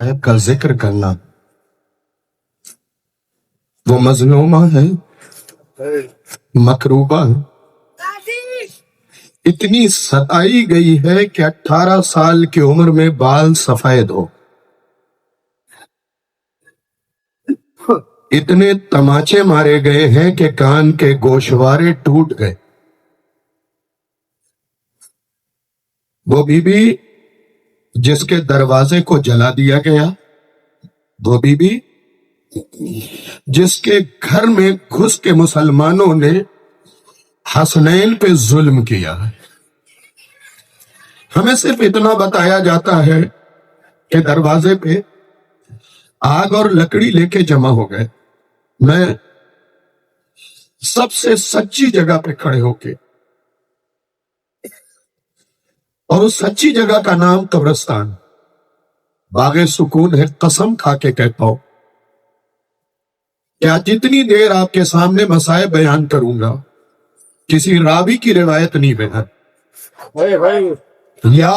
App का जिक्र करना। वो मजलूमा है, मकरूबा है, इतनी सताई गई है कि 18 साल की उम्र में बाल सफेद हो, इतने तमाचे मारे गए हैं कि कान के गोशवारे टूट गए। वो बीबी जिसके दरवाजे को जला दिया गया, वो बीबी जिसके घर में घुस के मुसलमानों ने हसनैन पे जुल्म किया है। हमें सिर्फ इतना बताया जाता है कि दरवाजे पे आग और लकड़ी लेके जमा हो गए। मैं सबसे सच्ची जगह पे खड़े होके, और उस सच्ची जगह का नाम कब्रिस्तान, बागे सुकून है, कसम खा के कहता हूं क्या जितनी देर आपके सामने मसाए बयान करूंगा, किसी रावी की रिवायत नहीं बयान, या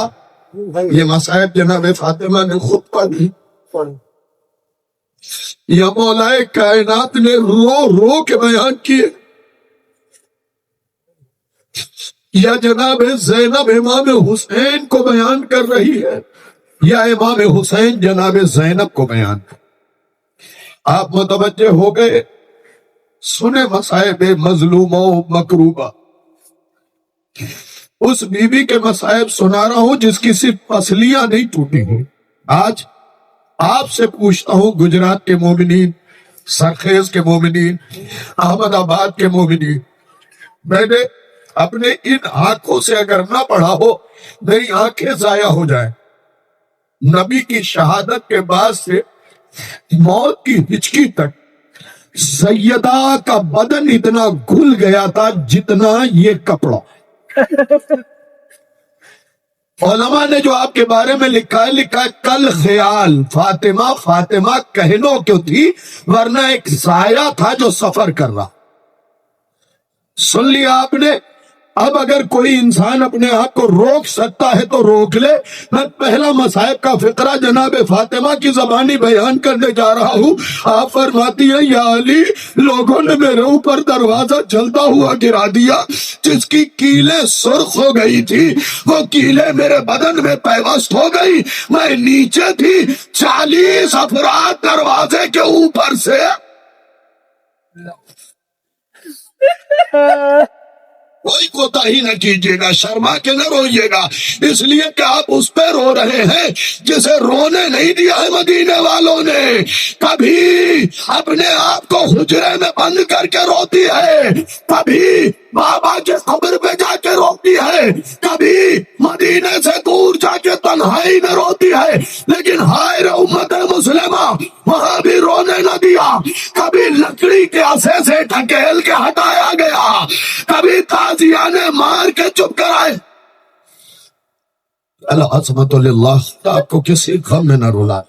ये मसाइब जनाब फातिमा ने खुद पढ़ी, या मौलाए कायनात ने रो रो के बयान किए, या जनाब ज़ैनब इमाम हुसैन को बयान कर रही है, या इमाम हुसैन जनाब ज़ैनब को बयान। आप मुतवज्जे हो गए, सुने मसाइब मजलूमा मकरूबा। उस बीवी के मसाइब सुना रहा हूं जिसकी सिर्फ पसलियां नहीं टूटी हूं। आज आपसे पूछता हूं, गुजरात के मोमिनीन, सरखेज के मोमिनीन, अहमदाबाद के मोमिनीन, मैंने अपने इन आंखों से अगर ना पढ़ा हो, मेरी आंखें जाया हो जाए। नबी की शहादत के बाद से मौत की हिचकी तक सैयदा का बदन इतना घुल गया था जितना ये कपड़ा। उलमा ने जो आपके बारे में लिखा है कल ख्याल फातिमा फातिमा कहनो क्यों थी, वरना एक साया था जो सफर कर रहा। सुन लिया आपने। अब अगर कोई इंसान अपने आप को रोक सकता है तो रोक ले। मैं पहला मसाइब का फिक्रा जनाब फातिमा की जबानी बयान करने जा रहा हूँ। आप फरमाती है, या अली, लोगों ने मेरे ऊपर दरवाजा जलता हुआ गिरा दिया, जिसकी कीलें सुर्ख हो गई थी, वो कीलें मेरे बदन में पैवस्त हो गई। मैं नीचे थी, 40 अफराद दरवाजे के ऊपर से कोई कोताही न कीजिएगा, शर्मा के न रोइएगा, इसलिए कि आप उस पे रो रहे हैं जिसे रोने नहीं दिया है मदीने वालों ने। कभी अपने आप को हुजरे में बंद करके रोती है, कभी बाबा के कब्र पे जाके रोती है, कभी मदीने से दूर जाके तन्हाई में रोती है। लेकिन हाय रे उम्मत मुस्लिमा, वहां भी रोने न दिया। कभी लकड़ी के आसे से ढकेल के हटाया गया, कभी ताजिया ने मार के चुप कराए। अल्लाह आपको किसी गम में न रुला,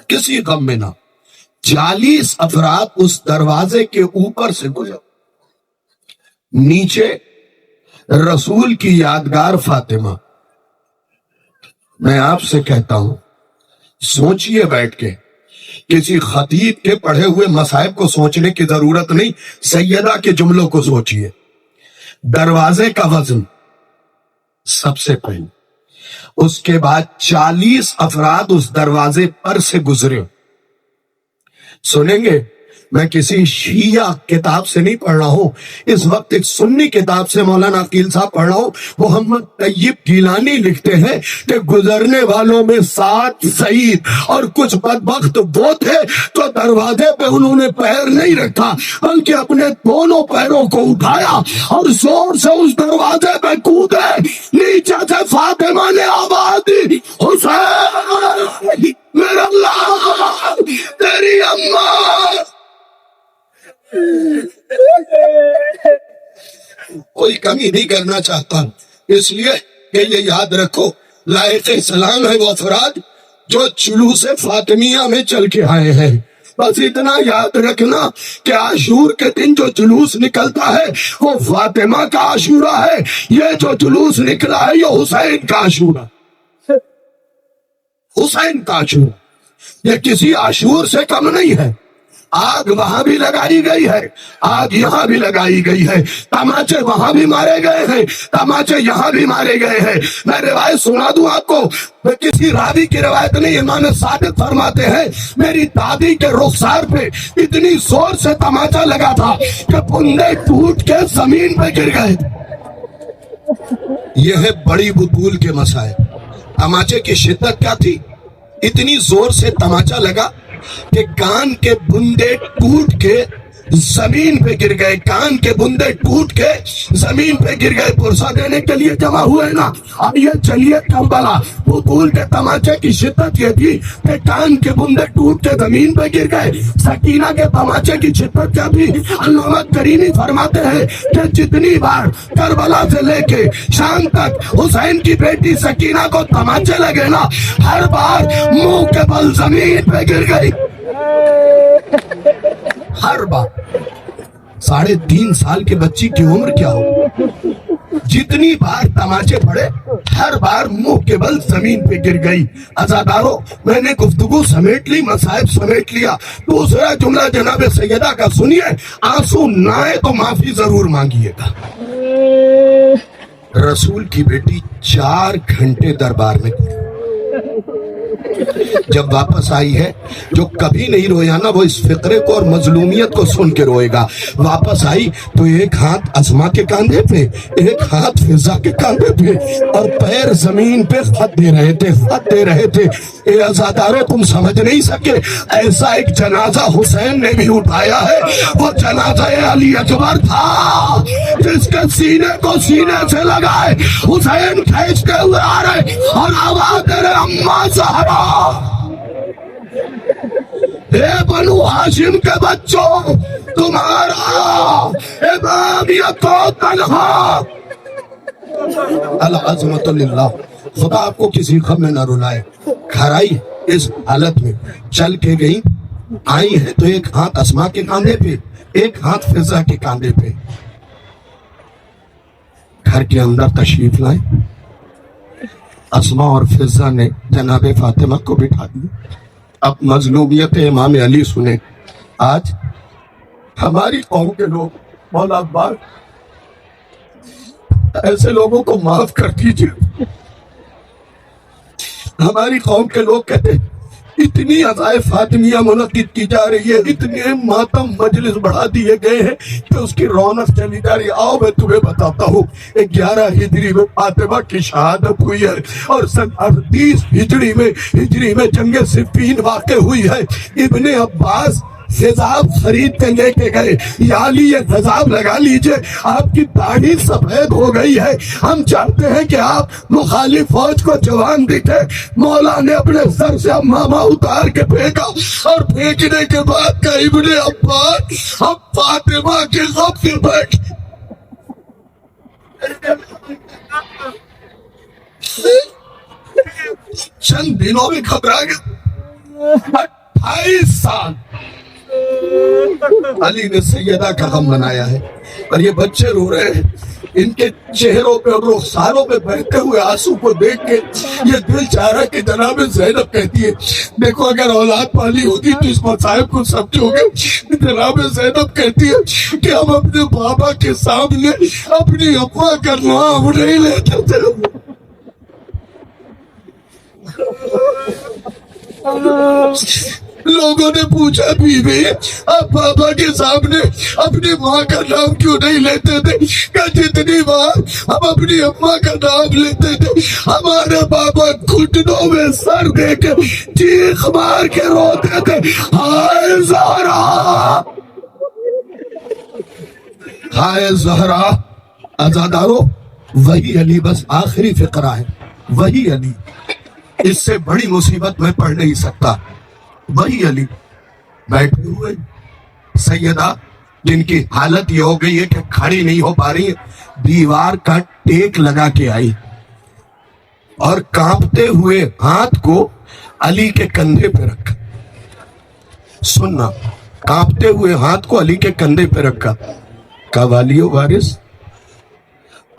किसी गम में ना। 40 अफराद उस दरवाजे के ऊपर से गुजर, नीचे रसूल की यादगार फातिमा। मैं आपसे कहता हूं, सोचिए बैठ के। किसी खतीब के पढ़े हुए मसाइब को सोचने की जरूरत नहीं, सैयदा के जुमलों को सोचिए। दरवाजे का वजन सबसे पहले, उसके बाद 40 अफराद उस दरवाजे पर से गुजरे। सुनेंगे, मैं किसी शिया किताब से नहीं पढ़ रहा हूं, इस वक्त एक सुन्नी किताब से मौलाना अकील साहब पढ़ रहा हूं। मोहम्मद तैयब गिलानी लिखते हैं कि गुजरने वालों में 7 सईद और कुछ बदबख्त वो थे तो दरवाजे पे उन्होंने पैर नहीं रखा, बल्कि अपने दोनों पैरों को उठाया और जोर से उस दरवाजे पे कूदे। नीचे से फातिमा ने आवाज दी, हुसैन मेरा अल्लाह, तेरी अम्मा। कोई कमी नहीं करना चाहता, इसलिए कि ये याद रखो, लायक सलाम है वो अफराद जो जुलूस फातिमिया में चल के आए हैं। बस इतना याद रखना कि आशूर के दिन जो जुलूस निकलता है वो फातिमा का आशूरा है, ये जो जुलूस निकला है ये हुसैन का आशूरा, हुसैन का आशूरा। یہ کسی عاشور سے کم نہیں ہے. آگ وہاں بھی لگائی گئی ہے, آگ یہاں بھی لگائی گئی ہے, تماچے وہاں بھی مارے گئے ہیں, تماچے یہاں بھی مارے گئے ہیں. میں روایت سنا دوں آپ کو, کسی راوی کی روایت نہیں, امام صادق فرماتے ہیں میری دادی کے رخسار پہ اتنی زور سے تماچا لگا تھا کہ پندے ٹوٹ کے زمین پہ گر گئے. یہ ہے بڑی بطول کے مسائل. تماچے کی شدت کیا تھی؟ اتنی زور سے تماچا لگا کہ کان کے بندے ٹوٹ کے زمین پہ گر گئے, کان کے بندے ٹوٹ کے زمین پہ گر گئے. پرسہ دینے کے لیے جمع ہوئے نا, اب یہ چلیے کربلا. بطول کے تماچے کی شدت یہ تھی کہ کان کے بندے ٹوٹ کے زمین پہ گر گئے. سکینہ کے تماچے کی شدت کیا تھی؟ علامہ کریمی فرماتے ہیں کہ جتنی بار کربلا سے لے کے شام تک حسین کی بیٹی سکینہ کو تماچے لگے نا, ہر بار منہ کے بل زمین پہ گر گئی. ہر بار. 3.5 سال کے بچی کی عمر کیا ہو, جتنی بار تماچے پڑے ہر بار منہ کے بل زمین پہ گر گئی. عزادارو, میں نے گفتگو سمیٹ لی, مصائب سمیٹ لیا. دوسرا جملہ جناب سیدہ کا سنیے, آنسو نہ آئے تو معافی ضرور مانگیے گا. رسول کی بیٹی 4 گھنٹے دربار میں گئی. جب واپس آئی ہے, جو کبھی نہیں رویا نا وہ اس فقرے کو اور مظلومیت کو سن کے روئے گا. واپس آئی تو ایک ہاتھ اسما کے کاندھے پہ, ایک ہاتھ فضا کے کاندھے پہ, اور پیر زمین پہ خط دے رہے تھے, خط دے رہے تھے. اے عزادارو, تم سمجھ نہیں سکے, ایسا ایک جنازہ حسین نے بھی اٹھایا ہے. وہ جنازہ علی اکبر تھا جس کے سینے کو سینے سے لگائے حسین کھینچ کے ہوئے آ رہے اور آواز دے رہے اماں زہرا, اے بنو ہاشم کے بچوں, تمہارا امام یکو تنہا. العظمت للہ. خدا آپ کو کسی غم میں نہ رلائے. گھر آئی اس حالت میں, چل کے گئی, آئی ہے تو ایک ہاتھ اسما کے کاندھے پہ, ایک ہاتھ فضا کے کاندھے پہ. گھر کے اندر تشریف لائے, اسما اور فضا نے جناب فاطمہ کو بٹھا دیا. اب مظلومیت امام علی سنیں. آج ہماری قوم کے لوگ, مولا اقبال, ایسے لوگوں کو معاف کر دیجئے. ہماری قوم کے لوگ کہتے ہیں اتنی عزائے فاطمیہ منعقد کی جا رہی ہے, اتنے ماتم مجلس بڑھا دیے گئے ہیں کہ اس کی رونق چلی جا رہی ہے. آؤ میں تمہیں بتاتا ہوں, 11 ہجری میں فاطمہ کی شہادت ہوئی ہے, اور 30 ہجری میں جنگ صفین واقع ہوئی ہے. ابن عباس خضاب خرید کے لے کے گئے, یا علی یہ خضاب لگا لیجئے, آپ کی داڑھی سفید ہو گئی ہے, ہم چاہتے ہیں کہ آپ مخالف فوج کو جوان دکھے. مولا نے اپنے سر سے امامہ اتار کے پھینکا, اور پھینکنے کے بعد کہا ابن عباس ہم فاطمہ کے غم سے بیٹھ. چند دنوں میں گھبرا گیا. 28 سال علی نے سیدہ کا غم منایا ہے, اور یہ بچے رو رہے ہیں. ان کے چہروں پہ اور رخساروں پہ بہتے ہوئے آنسو کو دیکھ کے یہ دل چاہ رہا کہ جناب زینب کہتی ہے, دیکھو اگر اولاد پالی ہوتی تو اس مصائب کو سمجھو گے. جناب زینب کہتی ہے کہ ہم اپنے بابا کے سامنے اپنی اپا کا نام نہیں لیتے تھے. لوگوں نے پوچھا بیوی آپ بابا کے سامنے اپنی ماں کا نام کیوں نہیں لیتے تھے؟ کہ جتنی بار ہم اپنی اماں کا نام لیتے تھے ہمارے بابا گھٹنوں میں سر دے کے چیخ مار کے روتے تھے, ہائے زہرا, ہائے زہرا. عزادارو, وہی علی بس آخری فقرہ ہے, وہی علی. اس سے بڑی مصیبت میں پڑھ نہیں سکتا. وہی علی بیٹھے ہوئے سیدہ جن کی حالت یہ ہو گئی ہے کہ کھڑی نہیں ہو پا رہی, دیوار کا ٹیک لگا کے آئی, اور کانپتے ہوئے ہاتھ کو علی کے کندھے پہ رکھا. سننا, کانپتے ہوئے ہاتھ کو علی کے کندھے پہ رکھا. کہا والی و وارث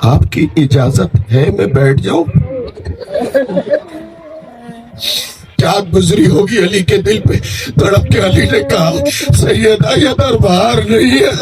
آپ کی اجازت ہے میں بیٹھ جاؤں؟ आग गुजरी होगी अली के दिल पे। तड़प के अली ने कहा, सैयदा ये दरबार नहीं है,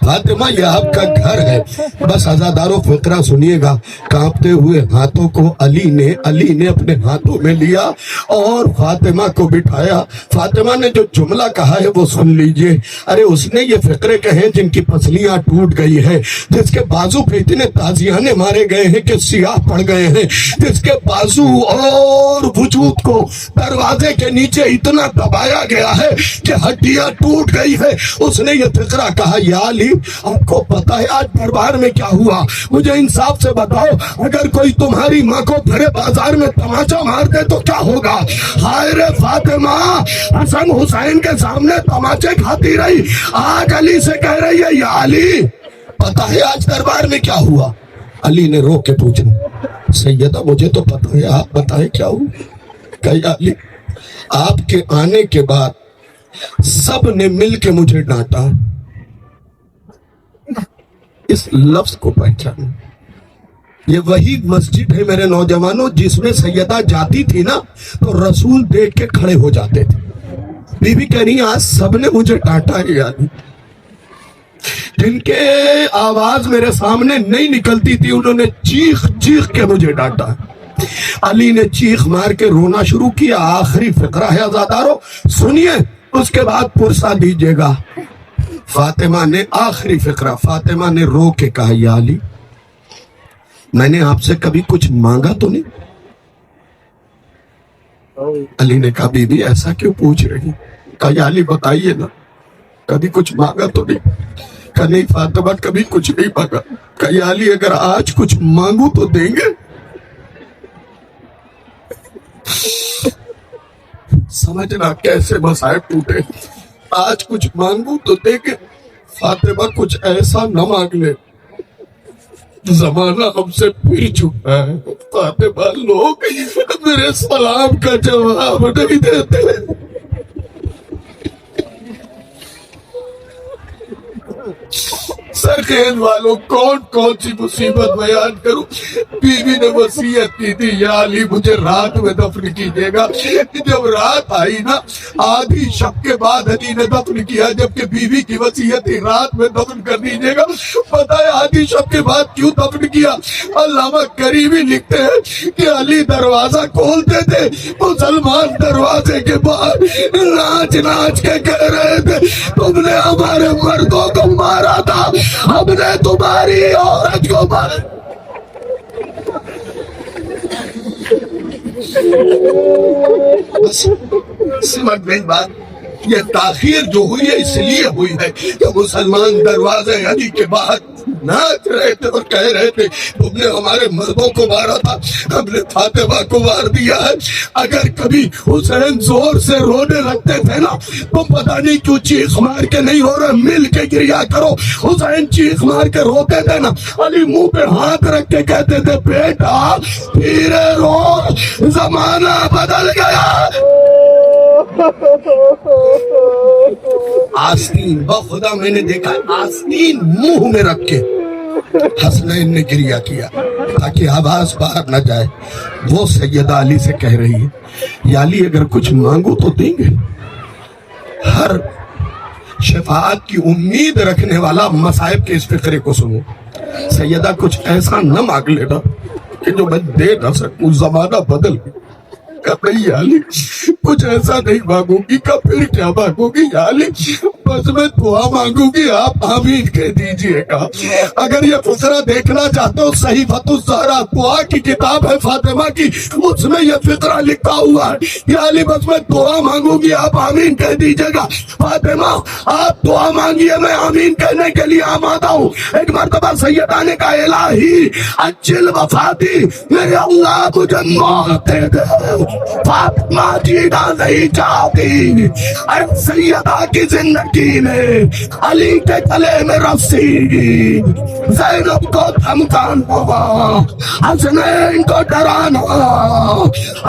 फातिमा ये आपका घर है। बस आजादारों फिक्रा सुनिएगा। कांपते हुए हाथों को अली ने अपने हाथों में लिया और फातिमा को बिठाया। फातिमा ने जो जुमला कहा है वो सुन लीजिए। अरे उसने ये फिक्रे कहे जिनकी पसलियां टूट गई है, जिसके बाजू पे इतने ताजियाने मारे गए हैं कि सियाह पड़ गए हैं, जिसके बाजू और वजूद को दरवाजे के नीचे इतना दबाया गया है कि हड्डियां टूट गई है। उसने ये फिक्रा कहा, या अली आपको पता है आज दरबार में क्या हुआ? मुझे इंसाफ से बताओ, अगर कोई तुम्हारी माँ को भरे बाजार में तमाचा मार दे तो क्या होगा? हाय रे फातिमा, हसन हुसैन के सामने तमाचे खाती रही, आज अली से कह रही है, या अली पता है आज दरबार में क्या हुआ? अली ने रो के पूछा, सैयदा मुझे तो पता है, आप बताएं क्या हुआ? कहा, अली आपके आने के बाद सब ने मिल के मुझे डांटा। इस लफ्ज को पहचानो, ये वही मस्जिद है मेरे नौजवानों जिसमें सैयदा जाती थी ना तो रसूल देख के खड़े हो जाते थे। बीबी कह रही आज सबने मुझे डांटा है। यार जिनके आवाज मेरे सामने नहीं निकलती थी उन्होंने चीख चीख के मुझे डांटा। अली ने चीख मार के रोना शुरू किया। आखिरी फिक्रा है आजादारों, सुनिए, उसके बाद पुरसा दीजिएगा। फातिमा ने आखिरी फिक्रा, फातिमा ने रो के कहा, या अली मैंने आपसे कभी कुछ मांगा तो नहीं? अली ने कहा, बीबी ऐसा क्यों पूछ रही? कहा, या अली बताइए ना, कभी कुछ मांगा तो नहीं? कहा, नहीं फातिमा कभी कुछ नहीं मांगा। कहा, या अली अगर आज कुछ मांगू तो देंगे? समझना कैसे मसाइब टूटे। आज कुछ मांगू तो देंगे, फातिमा कुछ ऐसा न मांग ले, जमाना हमसे फिर चुका है। फातिमा लोग मेरे सलाम का जवाब नहीं देते। सरखेज वालों कौन कौन सी मुसीबत बयान करूं। बीवी ने वसीयत की थी, या अली मुझे रात में दफन कीजिएगा। जब रात आई ना, आधी शब के बाद अली ने दफन किया, जबकि बीवी की वसीयत थी रात में दफन कर दीजिएगा। पता है आधी शब के बाद क्यों दफन किया? अल्लामा करीमी लिखते हैं कि अली दरवाजा खोलते थे, मुसलमान दरवाजे के बाहर नाच नाच के कह रहे थे, तुमने हमारे मर्दों को मारा था, हमने तुम्हारी औरत को मारा। बस समझ गई बात। ये ताखीर जो हुई है इसलिए हुई है कि मुसलमान दरवाजे अली के बाहर नाच रहे थे और कह रहे थे, तुमने हमारे मर्दों को मारा था, हमने फातिमा को मार दिया है। अगर कभी हुसैन जोर से रोने लगते थे ना, तुम पता नहीं क्यों चीख मार के नहीं रो रहे, मिल के गिरिया करो। हुसैन चीख मार के रोते थे ना, अली मुंह पे हाथ रख के कहते थे, बेटा धीरे रो, जमाना बदल गया। आस्तीन बखुदा मैंने देखा, आस्तीन मुंह में रख के हसनैन ने गिरिया किया ताकि आवाज बाहर न जाए। वो सैयदा अली से कह रही है, या अली अगर कुछ मांगो तो देंगे। हर शफाअत की उम्मीद रखने वाला मसाइब के इस फिक्रे को सुनो। सैयदा कुछ ऐसा न मांग लेना कि जो मैं दे न सकूं, जमाना बदल गया। नहीं याली कुछ ऐसा नहीं मांगूंगी। का फिर क्या मांगूंगी याली? बस मैं दुआ मांगूंगी, आप आमीन कह दीजिएगा। अगर ये फिक्रा देखना चाहते हो, सही ज़हरा दुआ की किताब है फातिमा की, उसमें ये फिक्रा लिखा हुआ है। याली बस मैं दुआ मांगूंगी, आप आमीन कह दीजिएगा। फातिमा आप दुआ मांगिए, मैं आमीन कहने के लिए आमादा हूँ। एक मर्तबा सैयदा ने कहा, इलाही अज्जिल वफाती, मेरे अल्लाह मुझे मौत दे दे। فاطمہ جینا نہیں چاہتی، اے سیدہ کی زندگی میں علی کے گلے میں رسی، زینب کو دھمکانا، حسنین کو ڈرانا۔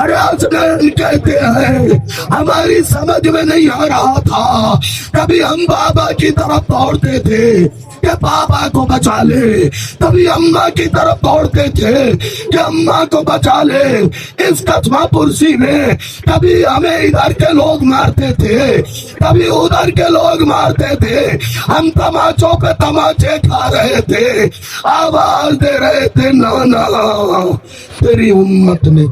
ارے حسنین کہتے ہیں ہماری سمجھ میں نہیں آ رہا تھا، کبھی ہم بابا کی طرف دوڑتے تھے کہ بابا کو بچا لے، کبھی اماں کی طرف دوڑتے تھے کہ اماں کو بچا لے۔ اس قصبہ پرسی میں کبھی ہمیں ادھر کے لوگ مارتے تھے، کبھی ادھر کے لوگ مارتے تھے، ہم تماچوں پہ تماچے کھا رہے تھے، آواز دے رہے تھے نانا تیری امت نے